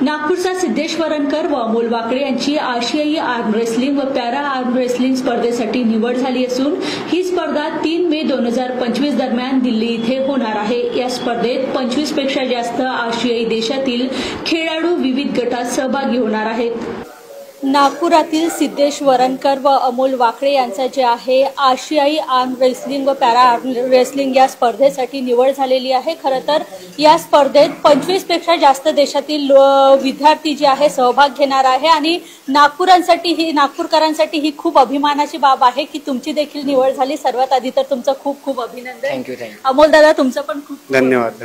नागपूरचा सिद्धेश वरणकर व अमोल वाकळे यांची आशियाई आर्म रेसलिंग व पॅरा आर्म रेसलिंग स्पर्धेसाठी निवड झाली असून ही स्पर्धा 3 मे 2025 दरम्यान दिल्ली इथे होणार आहे। या स्पर्धेत 25 पेक्षा जास्त आशियाई देशातील खेळाडू विविध गटात सहभागी होणार आहेत। नागपुरातील सिद्धेश वरणकर व अमोल वाकळे यांचा जे आहे आशियाई आर्म रेसलिंग व पॅरा आर्म रेसलिंग या स्पर्धेसाठी निवड झालेली आहे। खरं तर या स्पर्धेत 25 पेक्षा जास्त देशातील विद्यार्थी जे आहे सहभाग घेणार आहे आणि नागपूरकरांसाठी ही खूप अभिमानाची बाब आहे की तुमची देखील निवड झाली। सर्वात आधी तर तुमचं खूप खूप अभिनंदन। थँक्यू। अमोल दादा तुमचं पण खूप धन्यवाद।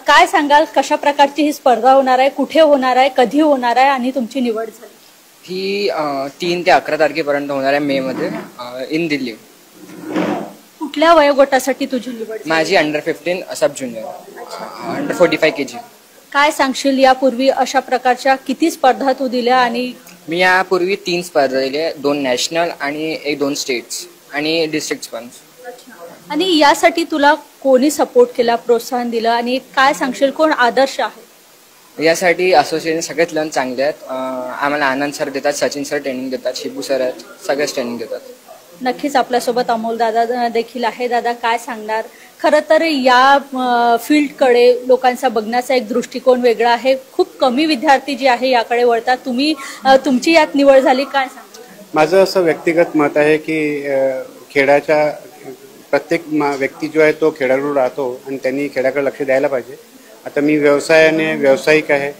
काय सांगाल कशा प्रकारची ही स्पर्धा होणार आहे, कुठे होणार आहे, कधी होणार आहे आणि तुमची निवड झाली? ही 3 ते 11 तारखेपर्यंत होणार आहे मे मध्ये इन दिल्ली। कुठल्या वयोगटासाठी तुझी निवड झाली? माझी अंडर 15 सब ज्युनियर अंडर 45 kg। काय सांगशील यापूर्वी अशा प्रकारच्या किती स्पर्धा तू दिल्या? आणि मी यापूर्वी 3 स्पर्धा दिल्या, 2 नॅशनल आणि 2 स्टेट्स आणि डिस्ट्रिक्ट पण। आणि यासाठी तुला कोणी सपोर्ट केला, प्रोत्साहन दिलं आणि काय सांगशील कोण आदर्श आहे? यासाठी असोसिएशन सगळेच लन चांगले आहेत। आम्हाला आनंद सर देतात, सचिन सर ट्रेनिंग देतात, शिबू सर आहेत, सगळेच ट्रेनिंग देतात। नक्कीच आपल्यासोबत अमोल दादा देखील आहे। दादा काय सांगणार? खरं तर या फील्डकडे लोकांचा बघण्याचा एक दृष्टिकोन वेगळा आहे। खूप कमी विद्यार्थी जे आहे याकडे वळतात, तुमची यात निवड झाली, काय सांगणार? माझं असं व्यक्तिगत मत आहे की खेळाच्या प्रत्येक व्यक्ती जो आहे तो खेळाडू राहतो आणि त्यांनी खेळाकडे लक्ष द्यायला पाहिजे। आता मी व्यावसायिक आहे,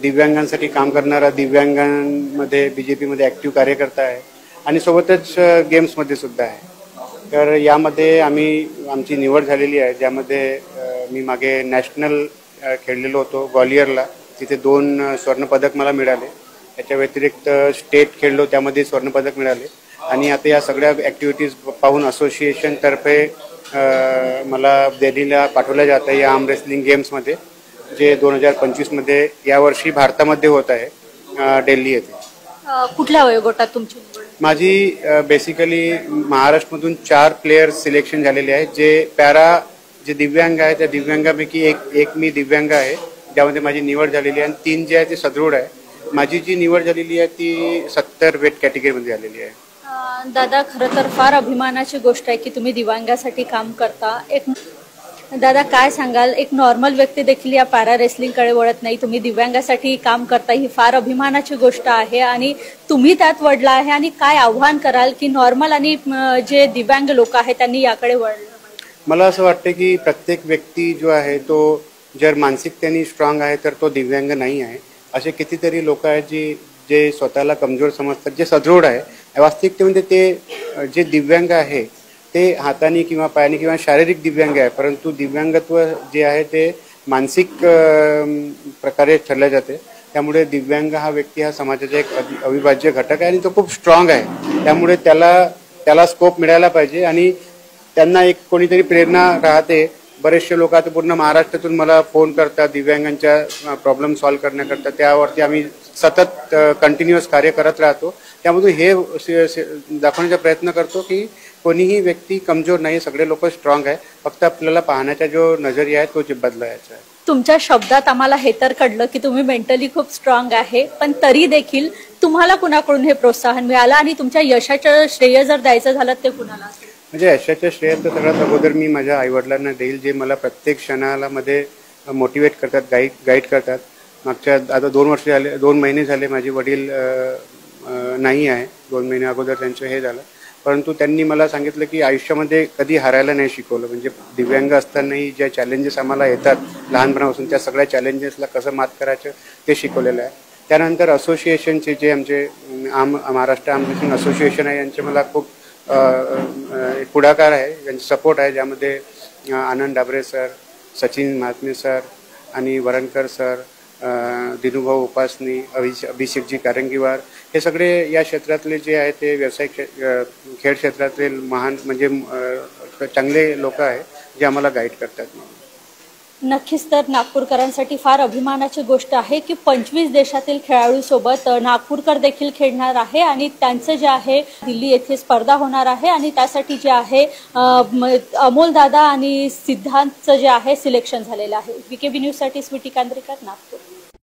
दिव्यांगांसाठी काम करणारा, दिव्यांगांमध्ये BJP मध्ये ॲक्टिव्ह कार्यकर्ता आहे आणि सोबतच गेम्समध्ये सुद्धा आहे। तर यामध्ये आमची निवड झालेली आहे, ज्यामध्ये मी मागे नॅशनल खेळलेलो होतो ग्वालियरला, तिथे 2 स्वर्णपदक मला मिळाले। त्याच्या व्यतिरिक्त स्टेट खेळलो, त्यामध्ये स्वर्णपदक मिळाले। आणि आता या सगळ्या ॲक्टिव्हिटीज पाहून असोसिएशनतर्फे मला दिल्लीला पाठवलं जात आहे या आर्म रेसलिंग गेम्समध्ये, जे 2025 मध्ये यावर्षी भारतामध्ये होत आहे दिल्ली येथे। कुठल्या वयोगटात तुमची निवड? माझी बेसिकली महाराष्ट्रामधून 4 प्लेयर्स सिलेक्शन झालेले आहेत, जे दिव्यांग आहे, त्या दिव्यांगापैकी एक मी दिव्यांग आहे, ज्यामध्ये माझी निवड झालेली आहे। आणि 3 जे आहे ते सदृढ आहे। माझी जी निवड झालेली आहे ती 70 वेट कॅटेगरीमध्ये झालेली आहे। दादा खरं तर फार अभिमानाची गोष्ट आहे की तुम्ही दिव्यांगासाठी काम करता। दादा काय सांगाल, एक नॉर्मल व्यक्ती देखील या पॅरा रेसलिंगकडे वळत नाही, तुम्ही दिव्यांगासाठी काम करता, ही फार अभिमानाची गोष्ट आहे आणि तुम्ही त्यात वळला आहे। आणि काय आव्हान कराल की नॉर्मल आणि जे दिव्यांग लोक आहेत त्यांनी याकडे वळलं? मला असं वाटतं की प्रत्येक व्यक्ती जो आहे तो जर मानसिकतेने स्ट्रॉंग आहे तर तो दिव्यांग नाही आहे। असे कितीतरी लोक आहेत जे स्वतःला कमजोर समजतात, जे सदृढ आहे। वास्तविकतेमध्ये ते जे दिव्यांग आहे ते हाताने किंवा पायाने किंवा शारीरिक दिव्यांग आहे, परंतु दिव्यांगत्व जे आहे ते मानसिक प्रकारे ठरले जाते। त्यामुळे दिव्यांग हा व्यक्ती हा समाजाचा एक अविभाज्य घटक आहे आणि तो खूप स्ट्रॉंग आहे। त्यामुळे त्याला स्कोप मिळायला पाहिजे आणि त्यांना एक कोणीतरी प्रेरणा राहते। बरेचसे लोक आता पूर्ण महाराष्ट्रातून मला फोन करतात दिव्यांगांच्या प्रॉब्लेम सॉल्व्ह करण्याकरता, त्यावरती आम्ही सतत कंटिन्युअस कार्य करत राहतो। त्यामधून हे दाखवण्याचा प्रयत्न करतो की कोणीही व्यक्ती कमजोर नाही, सगळे लोक स्ट्रॉंग आहे, फक्त आपल्याला पाहण्याचा जो नजरिया आहे तो बदलायचा आहे। तुमच्या शब्दात आम्हाला हे तर कळलं की तुम्ही मेंटली खूप स्ट्रॉंग आहे, पण तरी देखील तुम्हाला कुणाकडून हे प्रोत्साहन मिळालं आणि तुमच्या यशाचं श्रेय जर द्यायचं झालं ते कुणाला? म्हणजे यशाचं श्रेय तर सगळ्यात अगोदर मी माझ्या आईवडिलांना देईल, जे मला प्रत्येक क्षणाला मध्ये मोटिवेट करतात, गाईड करतात। मागच्या आता 2 महिने झाले माझे वडील नाही आहे, 2 महिने अगोदर त्यांचं हे झालं, परंतु त्यांनी मला सांगितलं की आयुष्यामध्ये कधी हारायला नाही शिकवलं। म्हणजे दिव्यांग असतानाही ज्या चॅलेंजेस आम्हाला येतात लहानपणापासून, त्या सगळ्या चॅलेंजेसला कसं मात करायचं ते शिकवलेलं आहे। त्यानंतर असोसिएशनचे जे आमचे महाराष्ट्र आर्म रेसलिंग असोसिएशन आहे, यांचे मला खूप पुढाकार आहे, यांचा सपोर्ट आहे, ज्यामध्ये आनंद डाबरे सर, सचिन महात्मे सर आणि वरणकर सर, दिनूभाऊ उपासनी, अभिषेकजी कारंगीवार, हे सगळे या क्षेत्रातले जे आहे ते व्यावसायिक खेळ क्षेत्रातले महान म्हणजे चांगले लोक आहे, जे आम्हाला गाईड करतात। नक्कीच तर नागपूरकरांसाठी फार अभिमानाची गोष्ट आहे की 25 देशातील खेळाडूंसोबत नागपूरकर देखील खेळणार आहे आणि त्यांचं जे आहे दिल्ली येथे स्पर्धा होणार आहे आणि त्यासाठी जे आहे अमोल दादा आणि सिद्धांतचं जे आहे सिलेक्शन झालेलं आहे। VKB न्यूजसाठी स्वीटी कांद्रेकर, नागपूर।